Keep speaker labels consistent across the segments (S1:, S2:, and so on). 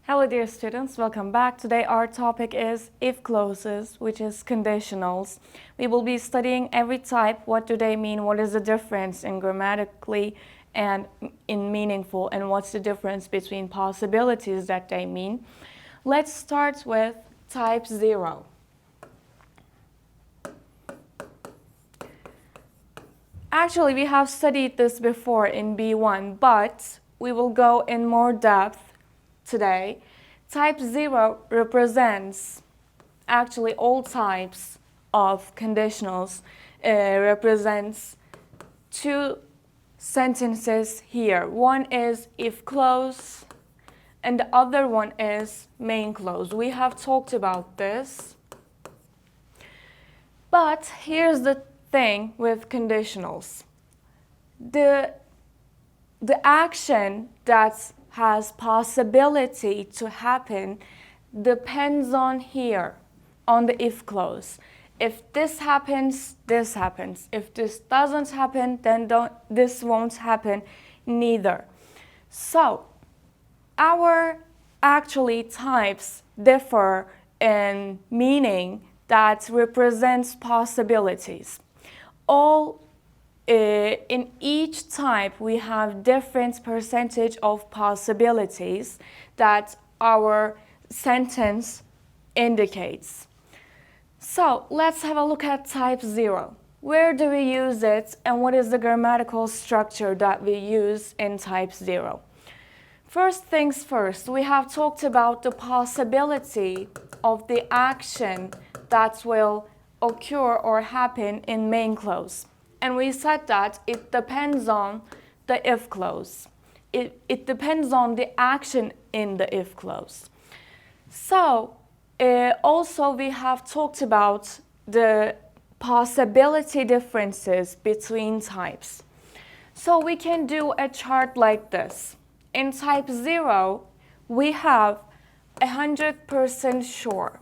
S1: Hello dear students, welcome back. Today our topic is if clauses, which is conditionals. We will be studying every type, what do they mean, what is the difference in grammatically and in meaningful, and what's the difference between possibilities that they mean. Let's start with type 0. Actually, we have studied this before in B1, but we will go in more depth today. Type 0 represents actually all types of conditionals, represents two sentences here. One is if clause and the other one is main clause. We have talked about this. But here's the thing with conditionals. The action that has possibility to happen depends on here, on the if clause. If this happens, this happens. If this doesn't happen, then this won't happen neither. So our actually types differ in meaning that represents possibilities. In each type, we have different percentage of possibilities that our sentence indicates. So let's have a look at type 0. Where do we use it and what is the grammatical structure that we use in type 0? First things first, we have talked about the possibility of the action that will occur or happen in main clause. And we said that it depends on the if clause. It depends on the action in the if clause. So also we have talked about the possibility differences between types. So we can do a chart like this. In type 0, we have 100% sure.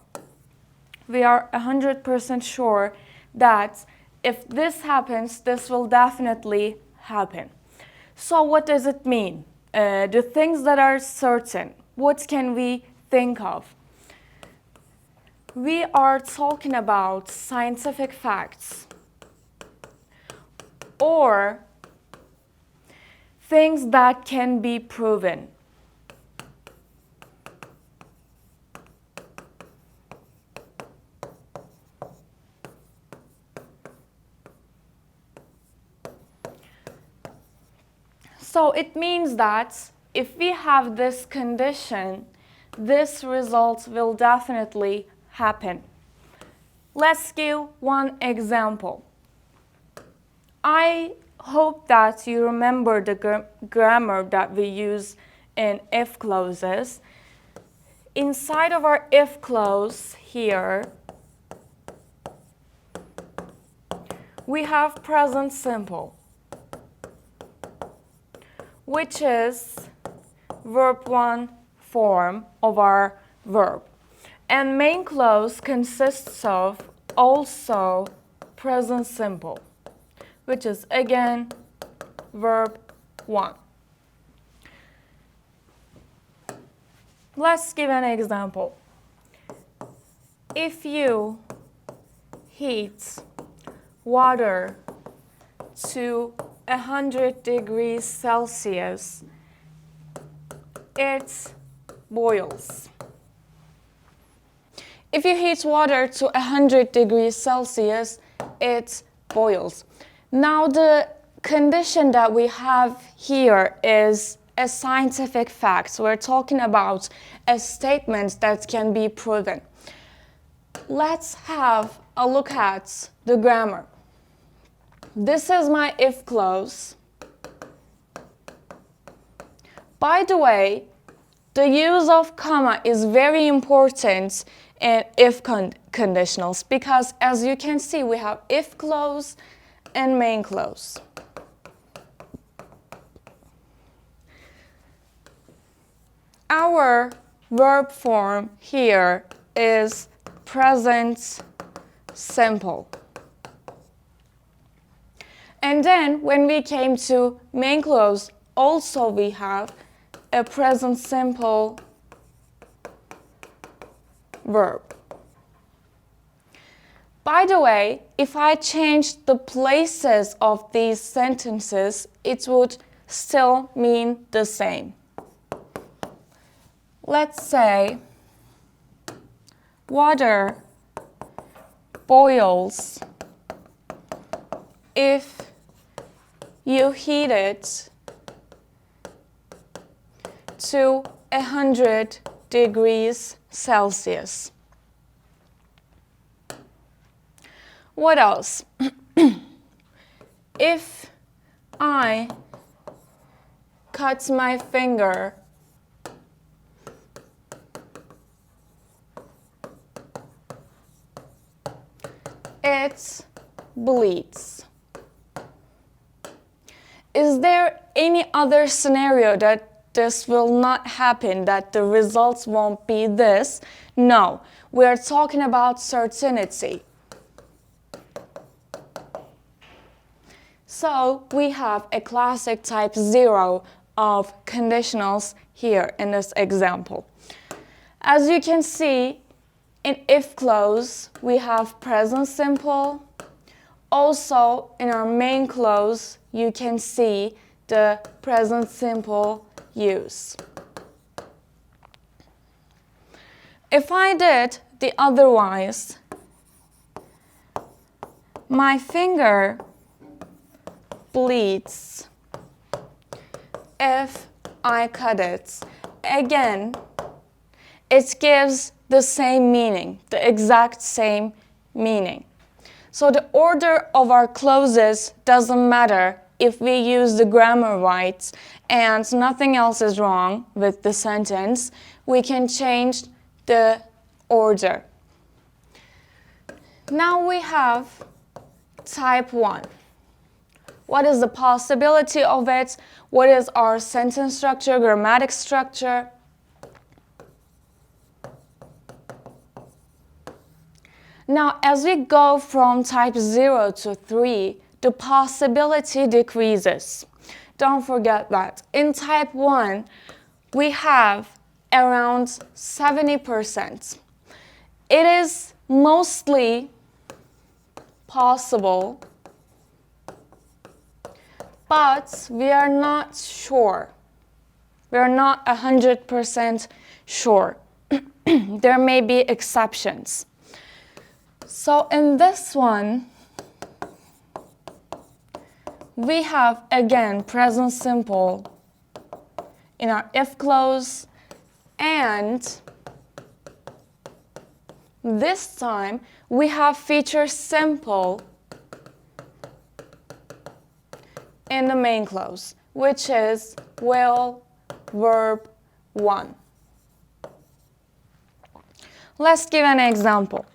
S1: We are 100% sure that if this happens, this will definitely happen. So what does it mean? The things that are certain, what can we think of? We are talking about scientific facts or things that can be proven. So it means that if we have this condition, this result will definitely happen. Let's give one example. I hope that you remember the grammar that we use in if clauses. Inside of our if clause here, we have present simple, which is verb 1 form of our verb. And main clause consists of also present simple, which is again verb 1. Let's give an example. If you heat water to 100 degrees Celsius, it boils. If you heat water to 100 degrees Celsius, it boils. Now the condition that we have here is a scientific fact. So we're talking about a statement that can be proven. Let's have a look at the grammar. This is my if clause. By the way, the use of comma is very important in if conditionals because as you can see, we have if clause and main clause. Our verb form here is present simple. And then when we came to main clause, also we have a present simple verb. By the way, if I changed the places of these sentences, it would still mean the same. Let's say, water boils if you heat it to 100 degrees Celsius. What else? If I cut my finger, it bleeds. Is there any other scenario that this will not happen, that the results won't be this? No, we're talking about certainty. So we have a classic type 0 of conditionals here in this example. As you can see, in if clause, we have present simple. Also, in our main clause, you can see the present simple use. If I did the otherwise, my finger bleeds if I cut it. Again, it gives the same meaning, the exact same meaning. So the order of our clauses doesn't matter if we use the grammar right and nothing else is wrong with the sentence. We can change the order. Now we have type 1. What is the possibility of it? What is our sentence structure, grammatic structure? Now, as we go from type 0 to 3, the possibility decreases. Don't forget that. In type 1, we have around 70%. It is mostly possible, but we are not sure. We are not 100% sure. There may be exceptions. So in this one, we have again present simple in our if clause, and this time we have future simple in the main clause, which is will, verb 1. Let's give an example.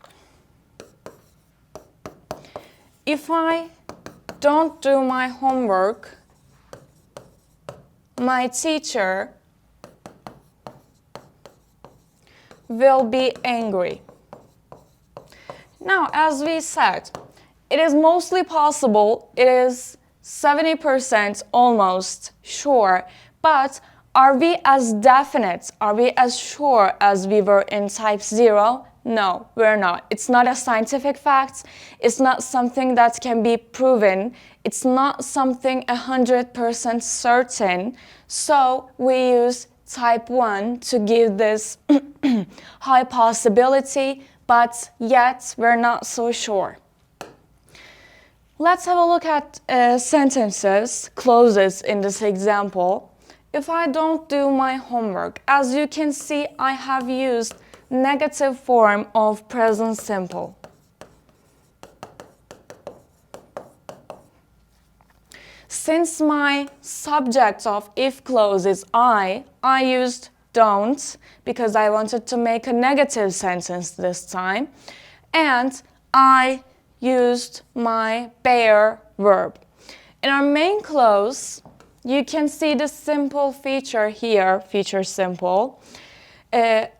S1: If I don't do my homework, my teacher will be angry. Now, as we said, it is mostly possible, it is 70% almost sure, but are we as definite, are we as sure as we were in type 0? No, we're not. It's not a scientific fact. It's not something that can be proven. It's not something 100% certain. So we use type 1 to give this high possibility, but yet we're not so sure. Let's have a look at sentences, clauses in this example. If I don't do my homework, as you can see, I have used negative form of present simple. Since my subject of if clause is I used don't because I wanted to make a negative sentence this time, and I used my bare verb. In our main clause, you can see the simple feature here, feature simple,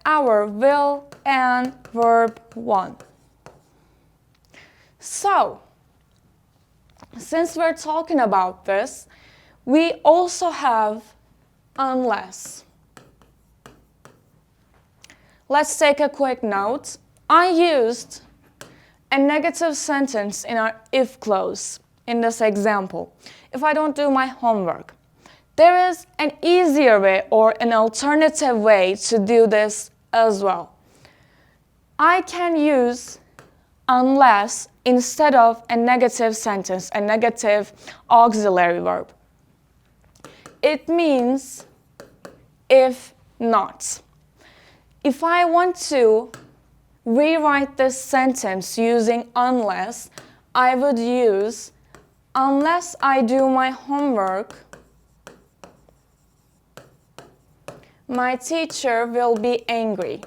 S1: our will and verb 1. So, since we're talking about this, we also have unless. let's take a quick note. I used a negative sentence in our if clause in this example. If I don't do my homework, there is an easier way or an alternative way to do this as well. I can use unless instead of a negative sentence, a negative auxiliary verb. It means if not. If I want to rewrite this sentence using unless, I would use unless I do my homework, my teacher will be angry.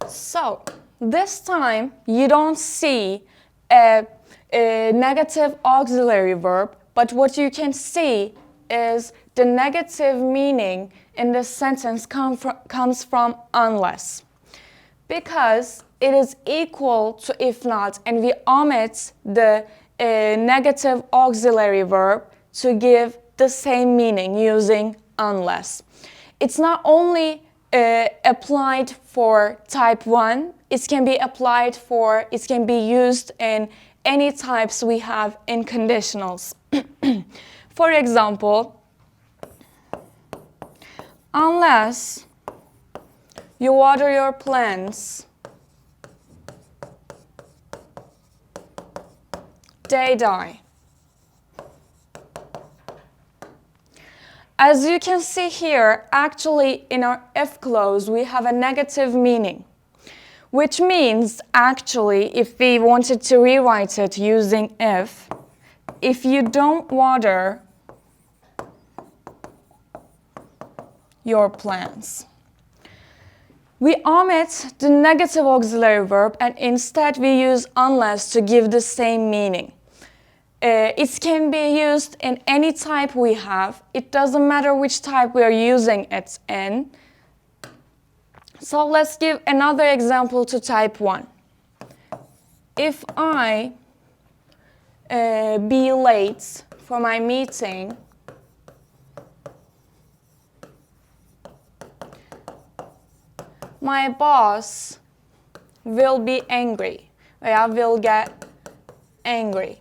S1: So, this time you don't see a negative auxiliary verb, but what you can is the negative meaning in this sentence comes from unless. Because it is equal to if not, and we omit the negative auxiliary verb to give the same meaning using unless. It's not only applied for type 1, it can be used in any types we have in conditionals. For example, unless you water your plants, they die. As you can see here, actually in our if clause we have a negative meaning, which means actually if we wanted to rewrite it using if you don't water your plants, we omit the negative auxiliary verb and instead we use unless to give the same meaning. It can be used in any type we have. It doesn't matter which type we are using it in. So let's give another example to type 1. If I be late for my meeting, my boss will be angry. I will get angry.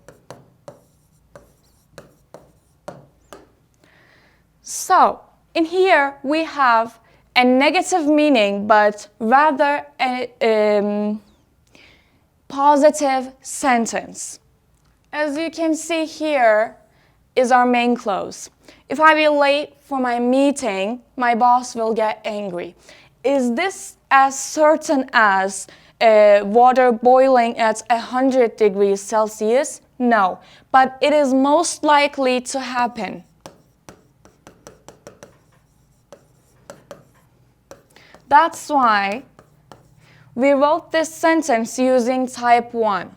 S1: So, in here we have a negative meaning, but rather a positive sentence. As you can see here is our main clause. If I be late for my meeting, my boss will get angry. Is this as certain as water boiling at 100 degrees Celsius? No, but it is most likely to happen. That's why we wrote this sentence using type 1.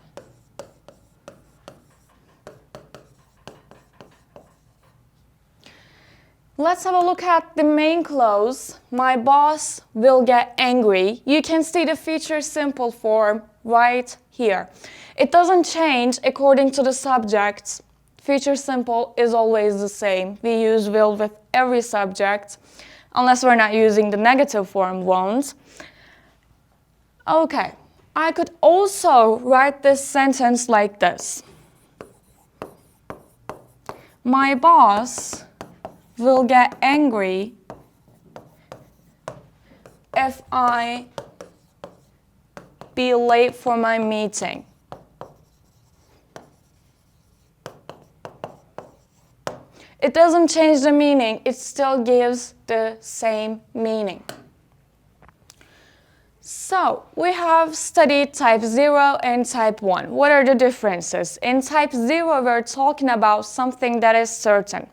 S1: Let's have a look at the main clause. My boss will get angry. You can see the future simple form right here. It doesn't change according to the subject. Future simple is always the same. We use will with every subject, unless we're not using the negative form won't. Okay, I could also write this sentence like this. My boss will get angry if I be late for my meeting. It doesn't change the meaning, it still gives the same meaning. So, we have studied type 0 and type 1. What are the differences? In type 0, we're talking about something that is certain,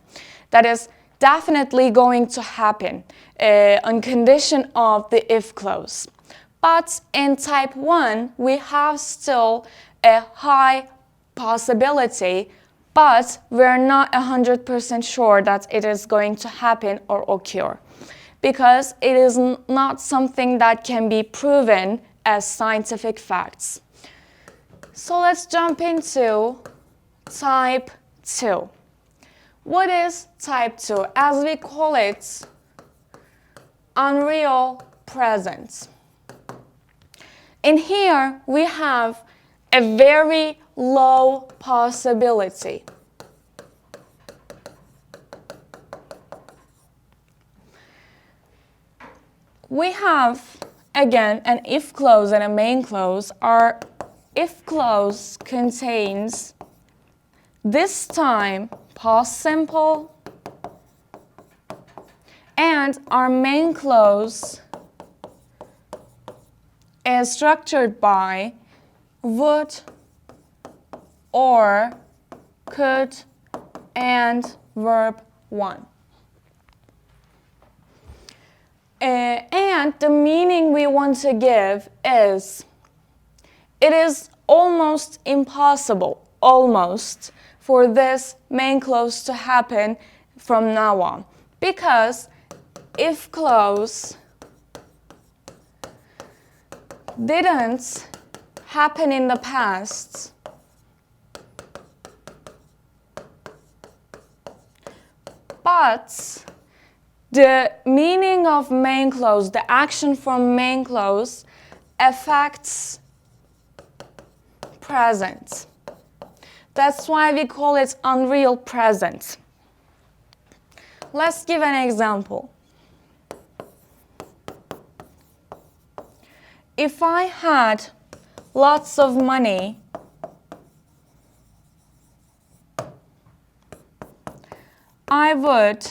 S1: that is definitely going to happen on condition of the if clause. But in type 1, we have still a high possibility, but we're not 100% sure that it is going to happen or occur, because it is not something that can be proven as scientific facts. So let's jump into type 2. What is type 2? As we call it, unreal present. In here, we have a very low possibility. We have, again, an if clause and a main clause. Our if clause contains this time past simple, and our main clause is structured by would, or, could, and verb 1. And the meaning we want to give is, it is almost impossible, for this main clause to happen from now on. Because if clause didn't happen in the past, but the meaning of main clause, the action from main clause, affects present. That's why we call it unreal present. Let's give an example. If I had lots of money, I would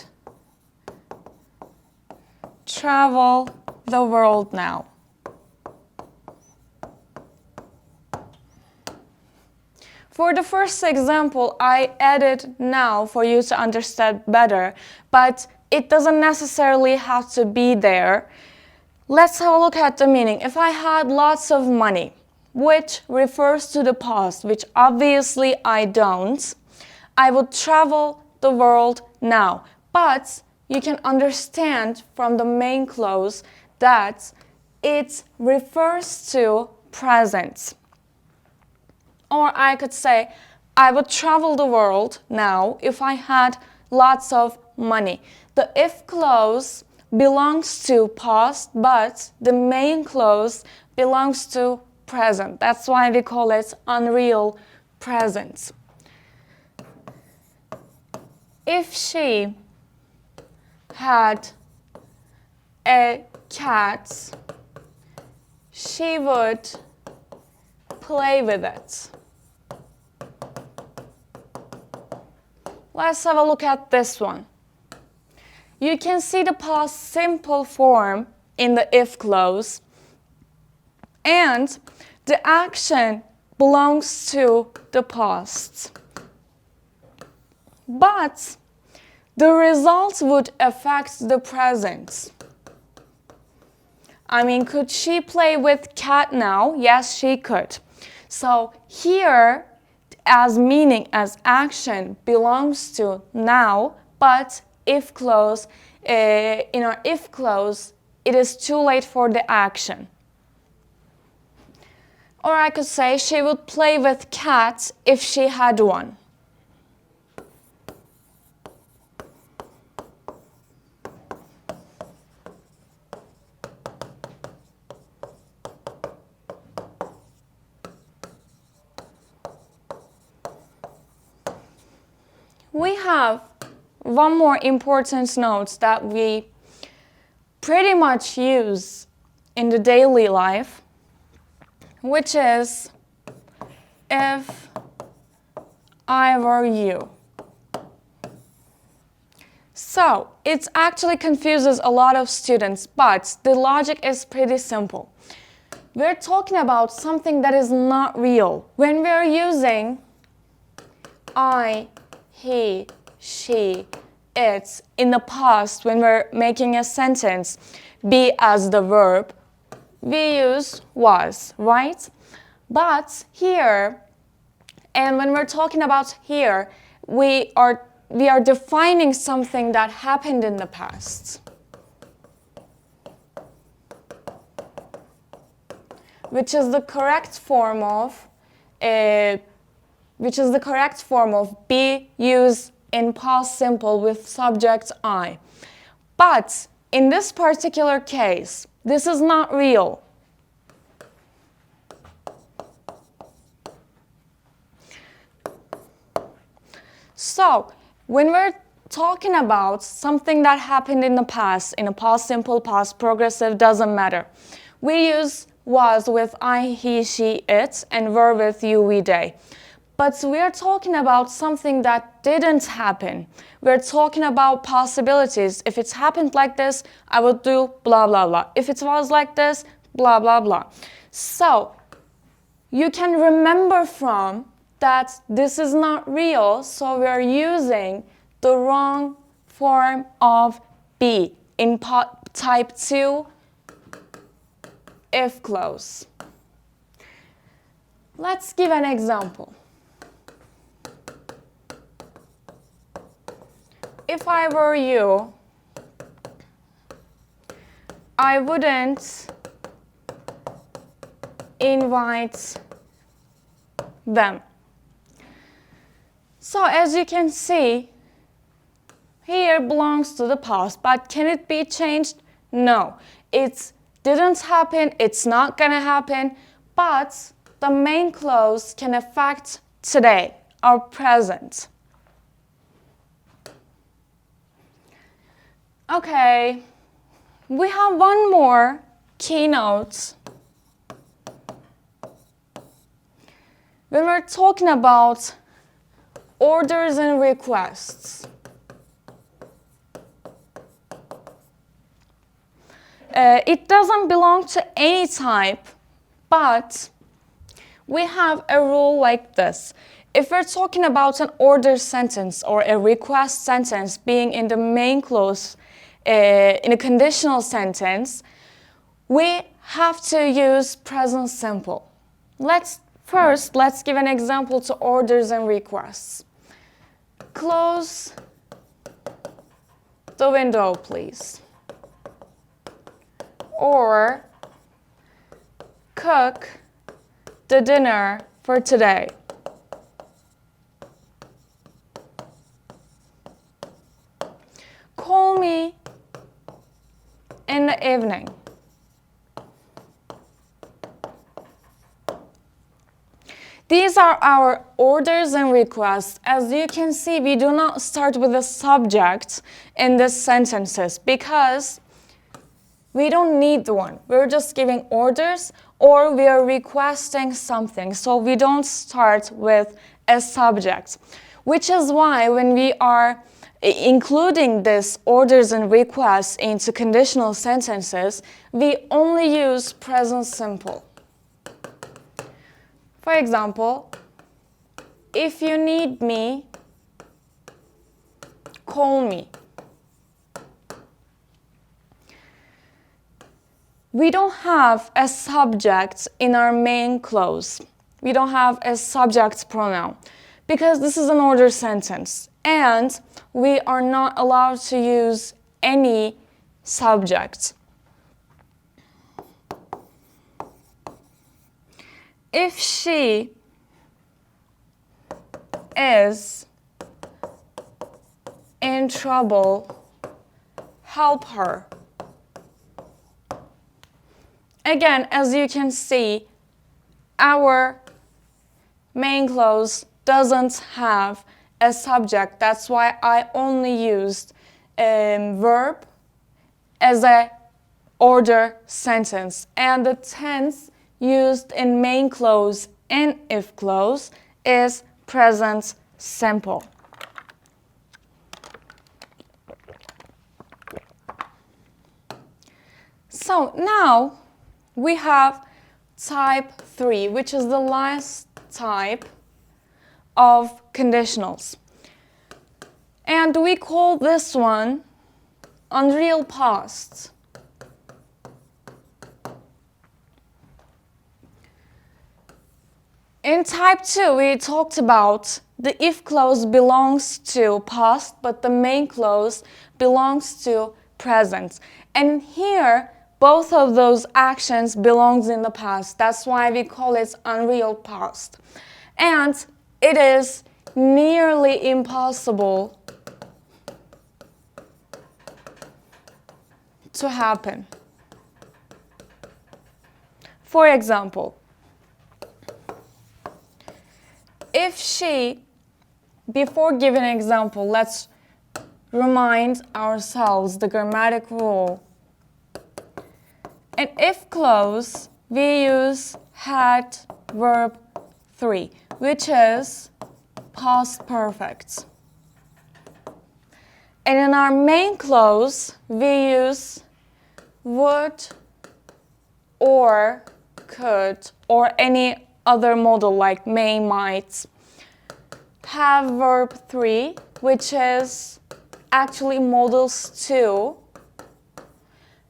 S1: travel the world now. For the first example, I added now for you to understand better, but it doesn't necessarily have to be there. Let's have a look at the meaning. If I had lots of money, which refers to the past, which obviously I don't, I would travel the world now. But you can understand from the main clause that it refers to present. Or I could say, I would travel the world now if I had lots of money. The if clause belongs to past, but the main clause belongs to present. That's why we call it unreal present. If she had a cat, she would play with it. Let's have a look at this one. You can see the past simple form in the if clause, and the action belongs to the past. But the result would affect the present. I mean, could she play with cat now? Yes, she could. So here, as meaning, as action, belongs to now, but if clause, in our if clause, it is too late for the action. Or I could say she would play with cat if she had one. We have one more important note that we pretty much use in the daily life, which is if I were you. So it actually confuses a lot of students, but the logic is pretty simple. We're talking about something that is not real. When we're using I, he, she, it in the past, when we're making a sentence, be as the verb, we use was, right? But here, and when we're talking about here, we are defining something that happened in the past, which is the correct form of be, use, in past simple with subject I. But in this particular case, this is not real. So, when we're talking about something that happened in the past, in a past simple, past progressive, doesn't matter. We use was with I, he, she, it, and were with you, we, they. But we're talking about something that didn't happen. We're talking about possibilities. If it's happened like this, I would do blah, blah, blah. If it was like this, blah, blah, blah. So, you can remember from that this is not real, so we're using the wrong form of be in type 2 if clause. Let's give an example. If I were you, I wouldn't invite them. So as you can see, here belongs to the past, but can it be changed? No. It didn't happen, it's not gonna happen, but the main clause can affect today, our present. Okay, we have one more keynote. When we're talking about orders and requests, it doesn't belong to any type, but we have a rule like this. If we're talking about an order sentence or a request sentence being in the main clause in a conditional sentence, we have to use present simple. Let's give an example to orders and requests. Close the window, please. Or cook the dinner for today. Call me in the evening. These are our orders and requests. As you can see, we do not start with a subject in these sentences because we don't need one. We're just giving orders or we are requesting something. So we don't start with a subject, which is why when we are including these orders and requests into conditional sentences, we only use present simple. For example, if you need me, call me. We don't have a subject in our main clause. We don't have a subject pronoun because this is an order sentence and we are not allowed to use any subject. If she is in trouble, help her. Again, as you can see, our main clause doesn't have a subject. That's why I only used verb as an order sentence. And the tense used in main clause and if clause is present simple. So now we have type 3, which is the last type of conditionals. And we call this one unreal past. In type 2, we talked about the if clause belongs to past, but the main clause belongs to present. And here, both of those actions belongs in the past. That's why we call it unreal past. And it is nearly impossible to happen. For example, if she, before giving an example, let's remind ourselves the grammatic rule. In if clause, we use had verb 3, which is past perfect. And in our main clause, we use would or could or any other modal like may, might. Have verb 3, which is actually modals 2,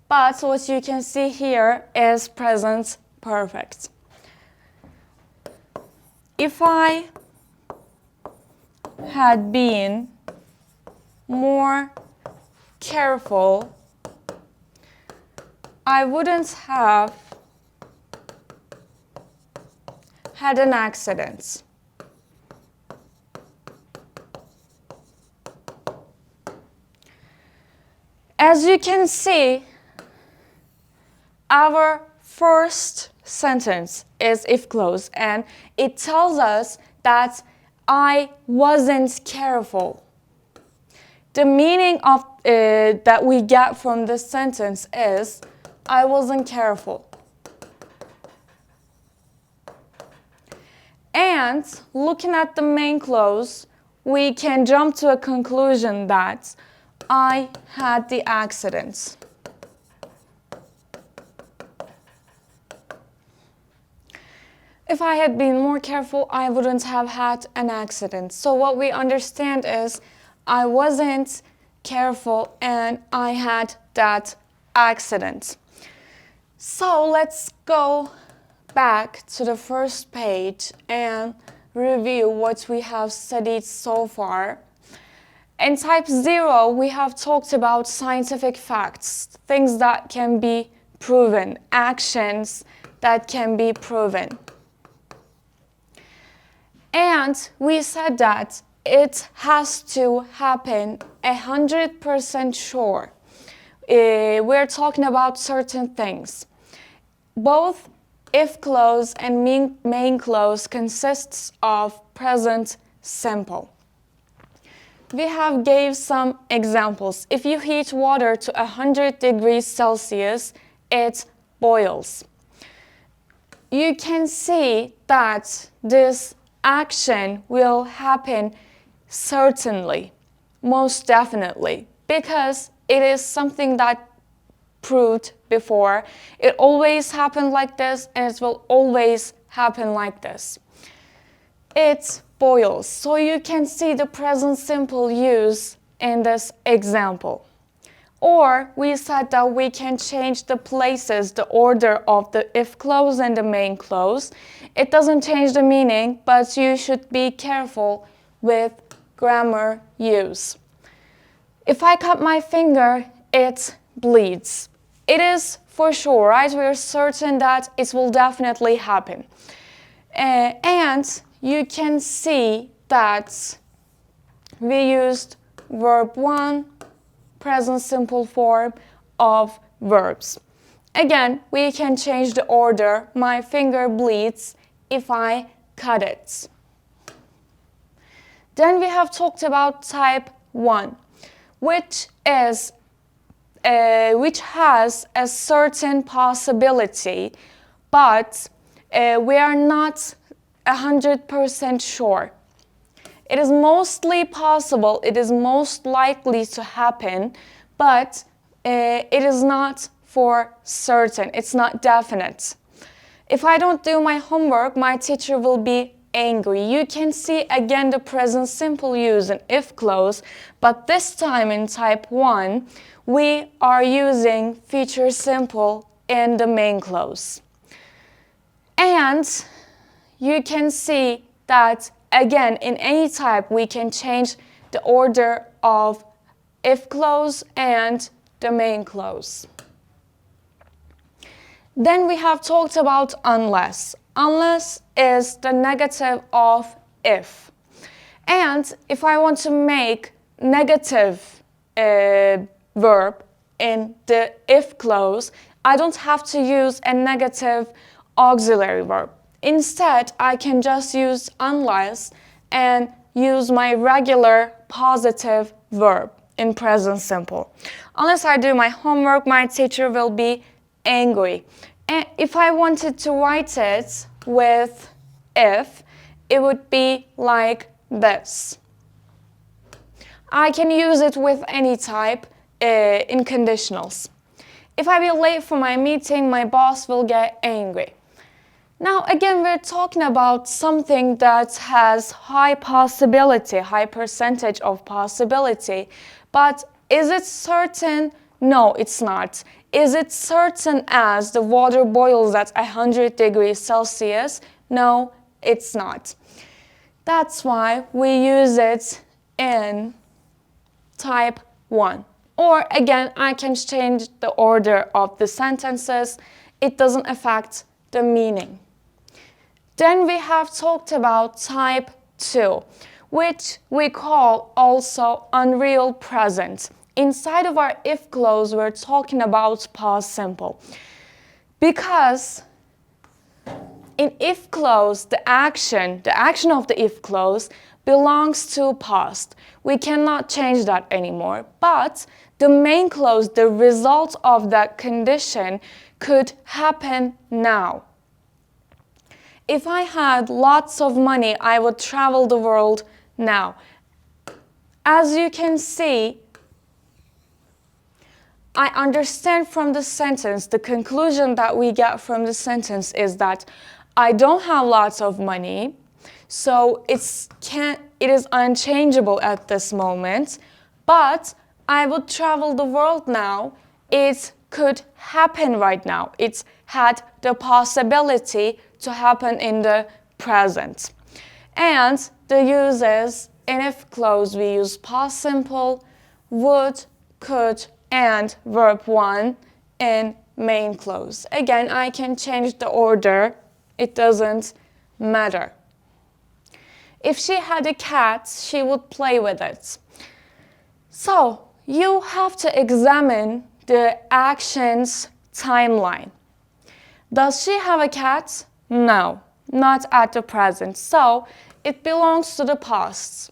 S1: but what you can see here is present perfect. If I had been more careful, I wouldn't have had an accident. As you can see, our first sentence is if clause, and it tells us that I wasn't careful. The meaning of that we get from this sentence is I wasn't careful. And looking at the main clause, we can jump to a conclusion that I had the accident. If I had been more careful, I wouldn't have had an accident. So what we understand is I wasn't careful and I had that accident. So let's go back to the first page and review what we have studied so far. In type 0, we have talked about scientific facts, things that can be proven, actions that can be proven. And we said that it has to happen 100% sure. We're talking about certain things. Both if clause and main clause consists of present simple. We have gave some examples. If you heat water to 100 degrees Celsius, it boils. You can see that this action will happen certainly, most definitely, because it is something that proved before. It always happened like this, and it will always happen like this. It boils. So you can see the present simple use in this example. Or we said that we can change the places, the order of the if clause and the main clause. It doesn't change the meaning, but you should be careful with grammar use. If I cut my finger, it bleeds. It is for sure, right? We're certain that it will definitely happen. And you can see that we used verb 1, present simple form of verbs. Again, we can change the order. My finger bleeds if I cut it. Then we have talked about type 1, which has a certain possibility, but we are not 100% sure. It is mostly possible, it is most likely to happen, but it is not for certain, it's not definite. If I don't do my homework, my teacher will be angry. You can see again the present simple use in if clause, but this time in type 1, we are using future simple in the main clause. And you can see that again in any type we can change the order of if clause and the main clause. Then we have talked about unless. Unless is the negative of if. And if I want to make negative verb, in the if clause, I don't have to use a negative auxiliary verb. Instead, I can just use unless and use my regular positive verb in present simple. Unless I do my homework, my teacher will be angry. And if I wanted to write it with if, it would be like this. I can use it with any type in conditionals. If I be late for my meeting, my boss will get angry. Now again, we're talking about something that has high possibility, high percentage of possibility. But is it certain? No, it's not. Is it certain as the water boils at 100 degrees Celsius? No, it's not. That's why we use it in type 1. Or again, I can change the order of the sentences. It doesn't affect the meaning. Then we have talked about type 2, which we call also unreal present. Inside of our if clause, we're talking about past simple. Because in if clause, the action of the if clause belongs to past. We cannot change that anymore. But the main clause, the result of that condition, could happen now. If I had lots of money, I would travel the world now. As you can see, I understand from the sentence, the conclusion that we get from the sentence is that I don't have lots of money, so it is unchangeable at this moment, but I would travel the world now. It could happen right now. It had the possibility to happen in the present. And the uses in if clause, we use past simple, would, could, and verb 1 in main clause. Again, I can change the order. It doesn't matter. If she had a cat, she would play with it. So you have to examine the actions timeline. Does she have a cat? No, not at the present. So it belongs to the past.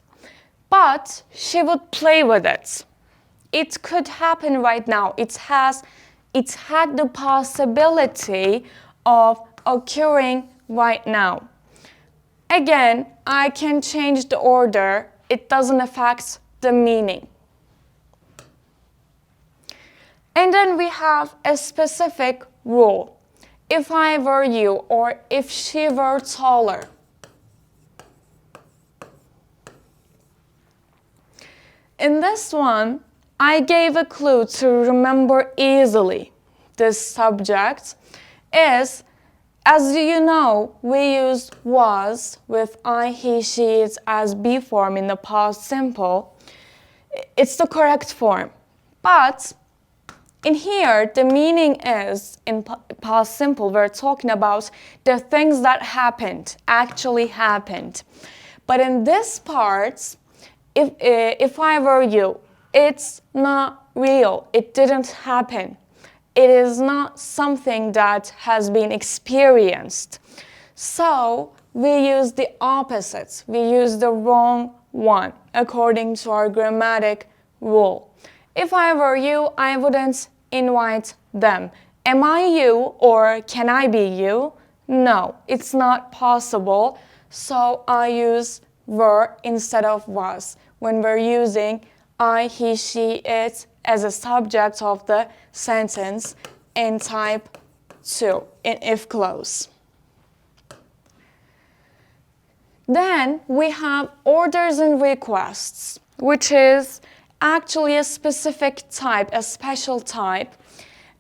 S1: But she would play with it. It could happen right now. It had the possibility of occurring right now. Again, I can change the order. It doesn't affect the meaning. And then we have a specific rule. If I were you, or if she were taller. In this one, I gave a clue to remember easily. This subject is, as you know, we use was with I, he, she, it as be form in the past simple. It's the correct form. But in here, the meaning is, in past simple, we're talking about the things that happened, actually happened. But in this part, if I were you, it's not real. It didn't happen. It is not something that has been experienced. So we use the opposite. We use the wrong one, according to our grammatic rule. If I were you, I wouldn't invite them. Am I you or can I be you? No, it's not possible. So I use were instead of was when we're using I, he, she, it as a subject of the sentence in type 2, in if clause. Then we have orders and requests, which is actually a specific type, a special type,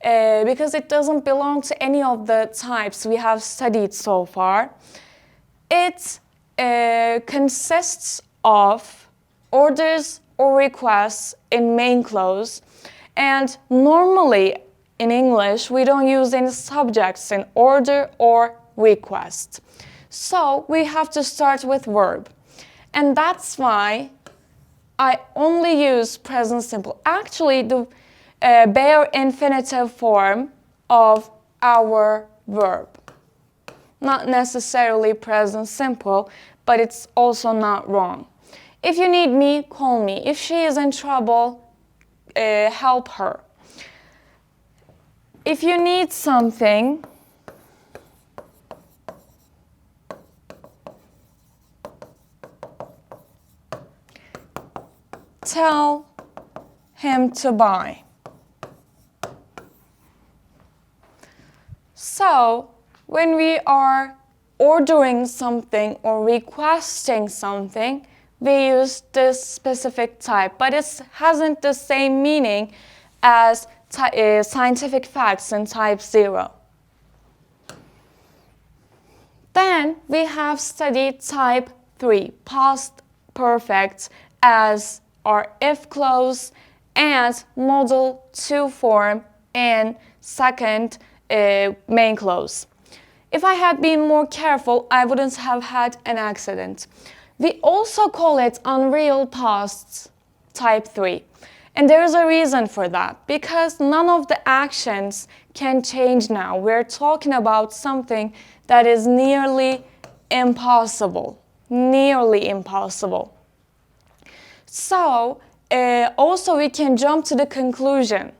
S1: because it doesn't belong to any of the types we have studied so far. It consists of orders or requests in main clause, and normally in English we don't use any subjects in order or request. So we have to start with verb, and that's why I only use present simple. Actually, bare infinitive form of our verb. Not necessarily present simple, but it's also not wrong. If you need me, call me. If she is in trouble, help her. If you need something, tell him to buy. So, when we are ordering something or requesting something, we use this specific type, but it hasn't the same meaning as scientific facts in type 0. Then we have studied type 3, past perfect, as our if clause and model 2 form in second main clause. If I had been more careful, I wouldn't have had an accident. We also call it unreal past type 3. And there is a reason for that, because none of the actions can change now. We're talking about something that is nearly impossible. Nearly impossible. So, also we can jump to the conclusion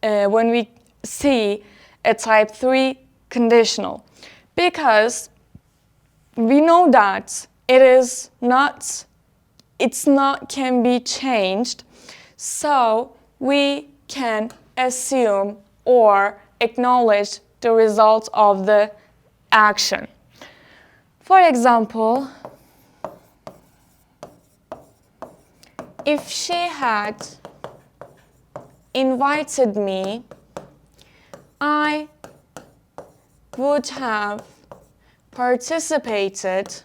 S1: when we see a type 3 conditional, because we know that it's not can be changed, so we can assume or acknowledge the result of the action. For example, if she had invited me, I would have participated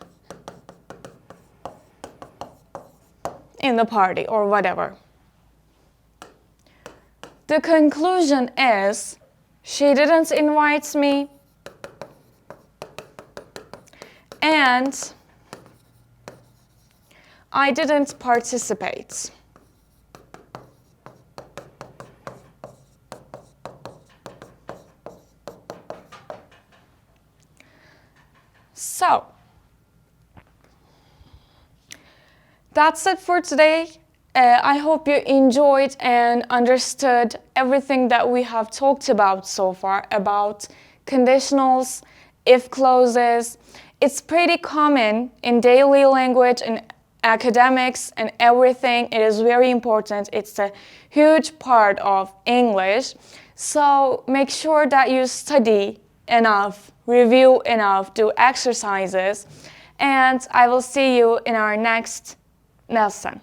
S1: in the party or whatever. The conclusion is, she didn't invite me and I didn't participate. So, that's it for today. I hope you enjoyed and understood everything that we have talked about so far about conditionals, if clauses. It's pretty common in daily language and academics and everything. It is very important. It's a huge part of English. So make sure that you study enough, review enough, do exercises, and I will see you in our next lesson.